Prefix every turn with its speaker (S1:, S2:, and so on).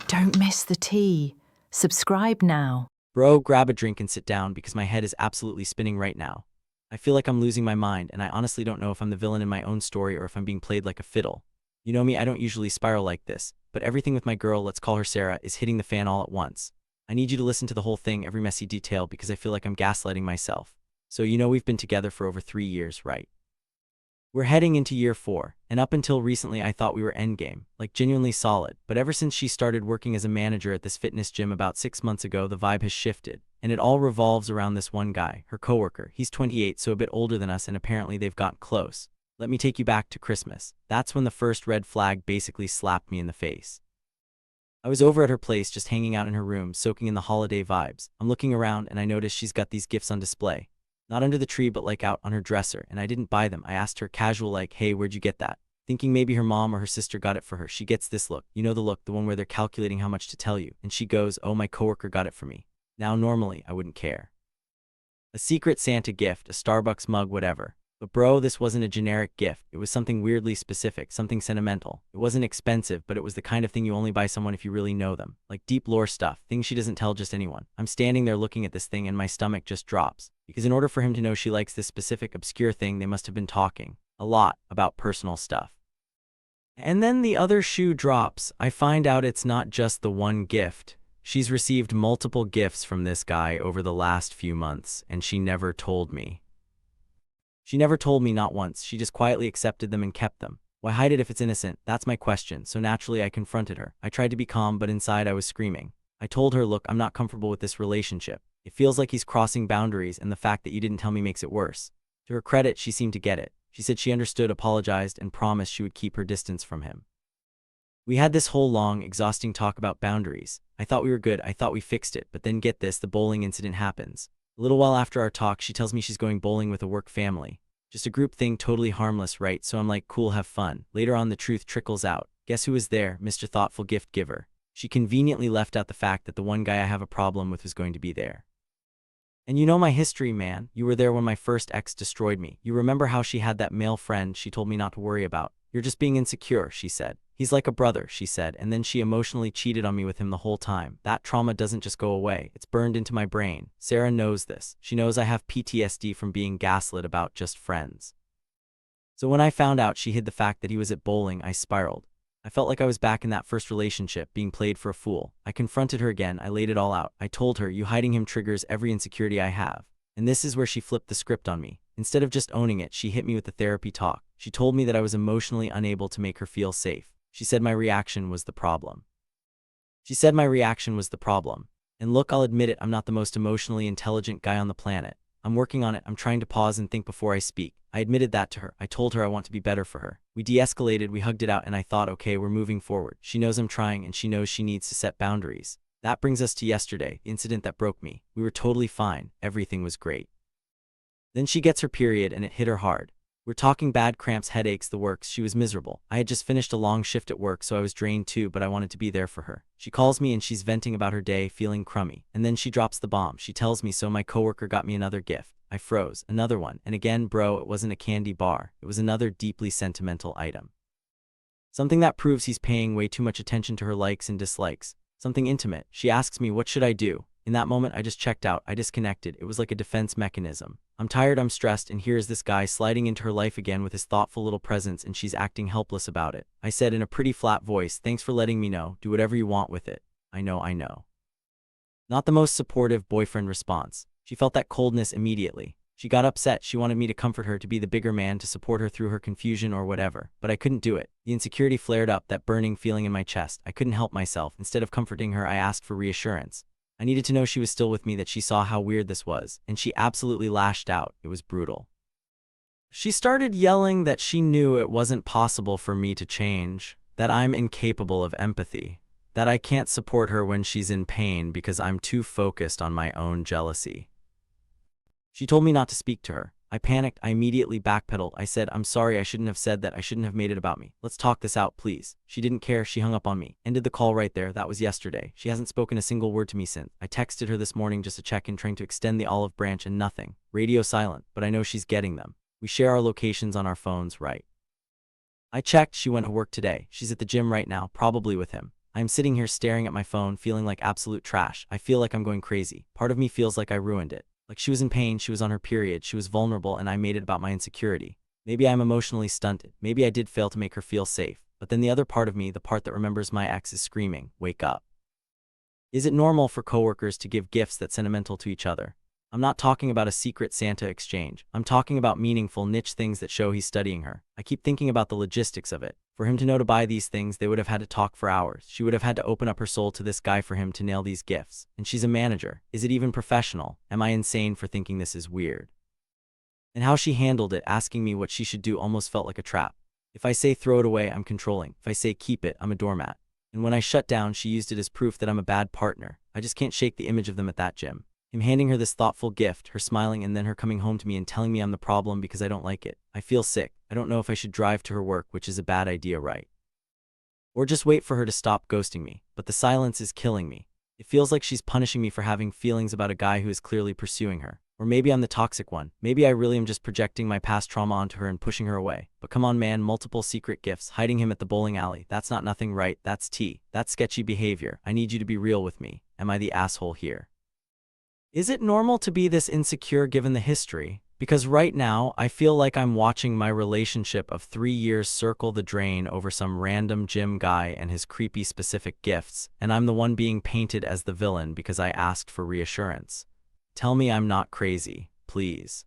S1: Don't miss the tea. Subscribe now.
S2: Bro, grab a drink and sit down because my head is absolutely spinning right now. I feel like I'm losing my mind, and I honestly don't know if I'm the villain in my own story or if I'm being played like a fiddle. You know me, I don't usually spiral like this, but everything with my girl, let's call her Sarah, is hitting the fan all at once. I need you to listen to the whole thing, every messy detail, because I feel like I'm gaslighting myself. So you know we've been together for over 3 years, right? We're heading into year 4, and up until recently I thought we were endgame, like genuinely solid, but ever since she started working as a manager at this fitness gym about 6 months ago, the vibe has shifted, and it all revolves around this one guy, her coworker. He's 28, so a bit older than us, and apparently they've gotten close. Let me take you back to Christmas. That's when the first red flag basically slapped me in the face. I was over at her place, just hanging out in her room, soaking in the holiday vibes. I'm looking around, and I notice she's got these gifts on display. Not under the tree, but like out on her dresser, and I didn't buy them. I asked her casual like, hey, where'd you get that? Thinking maybe her mom or her sister got it for her. She gets this look. You know the look, the one where they're calculating how much to tell you. And she goes, oh, my coworker got it for me. Now, normally, I wouldn't care. A secret Santa gift, a Starbucks mug, whatever. But bro, this wasn't a generic gift. It was something weirdly specific, something sentimental. It wasn't expensive, but it was the kind of thing you only buy someone if you really know them. Like deep lore stuff, things she doesn't tell just anyone. I'm standing there looking at this thing and my stomach just drops. Because in order for him to know she likes this specific obscure thing, they must have been talking a lot about personal stuff. And then the other shoe drops. I find out it's not just the one gift. She's received multiple gifts from this guy over the last few months, and she never told me. She never told me, not once. She just quietly accepted them and kept them. Why hide it if it's innocent? That's my question. So naturally I confronted her. I tried to be calm, but inside I was screaming. I told her, look, I'm not comfortable with this relationship. It feels like he's crossing boundaries, and the fact that you didn't tell me makes it worse. To her credit, she seemed to get it. She said she understood, apologized, and promised she would keep her distance from him. We had this whole long, exhausting talk about boundaries. I thought we were good. I thought we fixed it. But then get this, the bowling incident happens. A little while after our talk, she tells me she's going bowling with a work family. Just a group thing, totally harmless, right? So I'm like, cool, have fun. Later on, the truth trickles out. Guess who was there? Mr. Thoughtful Gift Giver. She conveniently left out the fact that the one guy I have a problem with was going to be there. And you know my history, man. You were there when my first ex destroyed me. You remember how she had that male friend she told me not to worry about. You're just being insecure, she said. He's like a brother, she said, and then she emotionally cheated on me with him the whole time. That trauma doesn't just go away. It's burned into my brain. Sarah knows this. She knows I have PTSD from being gaslit about just friends. So when I found out she hid the fact that he was at bowling, I spiraled. I felt like I was back in that first relationship, being played for a fool. I confronted her again. I laid it all out. I told her, you hiding him triggers every insecurity I have. And this is where she flipped the script on me. Instead of just owning it, she hit me with the therapy talk. She told me that I was emotionally unable to make her feel safe. She said my reaction was the problem. And look, I'll admit it, I'm not the most emotionally intelligent guy on the planet. I'm working on it. I'm trying to pause and think before I speak. I admitted that to her. I told her I want to be better for her. We de-escalated, we hugged it out, and I thought, okay, we're moving forward. She knows I'm trying, and she knows she needs to set boundaries. That brings us to yesterday, the incident that broke me. We were totally fine. Everything was great. Then she gets her period, and it hit her hard. We're talking bad cramps, headaches, the works. She was miserable. I had just finished a long shift at work, so I was drained too, but I wanted to be there for her. She calls me and she's venting about her day, feeling crummy. And then she drops the bomb. She tells me, so my coworker got me another gift. I froze. Another one. And again, bro, it wasn't a candy bar. It was another deeply sentimental item. Something that proves he's paying way too much attention to her likes and dislikes. Something intimate. She asks me, what should I do? In that moment, I just checked out. I disconnected. It was like a defense mechanism. I'm tired, I'm stressed, and here's this guy sliding into her life again with his thoughtful little presence, and she's acting helpless about it. I said in a pretty flat voice, thanks for letting me know. Do whatever you want with it. I know. Not the most supportive boyfriend response. She felt that coldness immediately. She got upset. She wanted me to comfort her, to be the bigger man, to support her through her confusion or whatever. But I couldn't do it. The insecurity flared up, that burning feeling in my chest. I couldn't help myself. Instead of comforting her, I asked for reassurance. I needed to know she was still with me, that she saw how weird this was, and she absolutely lashed out. It was brutal. She started yelling that she knew it wasn't possible for me to change, that I'm incapable of empathy, that I can't support her when she's in pain because I'm too focused on my own jealousy. She told me not to speak to her. I panicked. I immediately backpedaled. I said, I'm sorry, I shouldn't have said that. I shouldn't have made it about me. Let's talk this out, please. She didn't care. She hung up on me. Ended the call right there. That was yesterday. She hasn't spoken a single word to me since. I texted her this morning just to check in, trying to extend the olive branch, and nothing. Radio silent, but I know she's getting them. We share our locations on our phones, right? I checked. She went to work today. She's at the gym right now, probably with him. I'm sitting here staring at my phone, feeling like absolute trash. I feel like I'm going crazy. Part of me feels like I ruined it. Like she was in pain, she was on her period, she was vulnerable, and I made it about my insecurity. Maybe I'm emotionally stunted. Maybe I did fail to make her feel safe. But then the other part of me, the part that remembers my ex, is screaming, wake up. Is it normal for coworkers to give gifts that sentimental to each other? I'm not talking about a secret Santa exchange. I'm talking about meaningful, niche things that show he's studying her. I keep thinking about the logistics of it. For him to know to buy these things, they would have had to talk for hours. She would have had to open up her soul to this guy for him to nail these gifts. And she's a manager. Is it even professional? Am I insane for thinking this is weird? And how she handled it, asking me what she should do, almost felt like a trap. If I say throw it away, I'm controlling. If I say keep it, I'm a doormat. And when I shut down, she used it as proof that I'm a bad partner. I just can't shake the image of them at that gym. Him handing her this thoughtful gift, her smiling, and then her coming home to me and telling me I'm the problem because I don't like it. I feel sick. I don't know if I should drive to her work, which is a bad idea, right? Or just wait for her to stop ghosting me. But the silence is killing me. It feels like she's punishing me for having feelings about a guy who is clearly pursuing her. Or maybe I'm the toxic one. Maybe I really am just projecting my past trauma onto her and pushing her away. But come on, man, multiple secret gifts, hiding him at the bowling alley. That's not nothing, right? That's tea. That's sketchy behavior. I need you to be real with me. Am I the asshole here? Is it normal to be this insecure given the history? Because right now, I feel like I'm watching my relationship of 3 years circle the drain over some random gym guy and his creepy specific gifts, and I'm the one being painted as the villain because I asked for reassurance. Tell me I'm not crazy, please.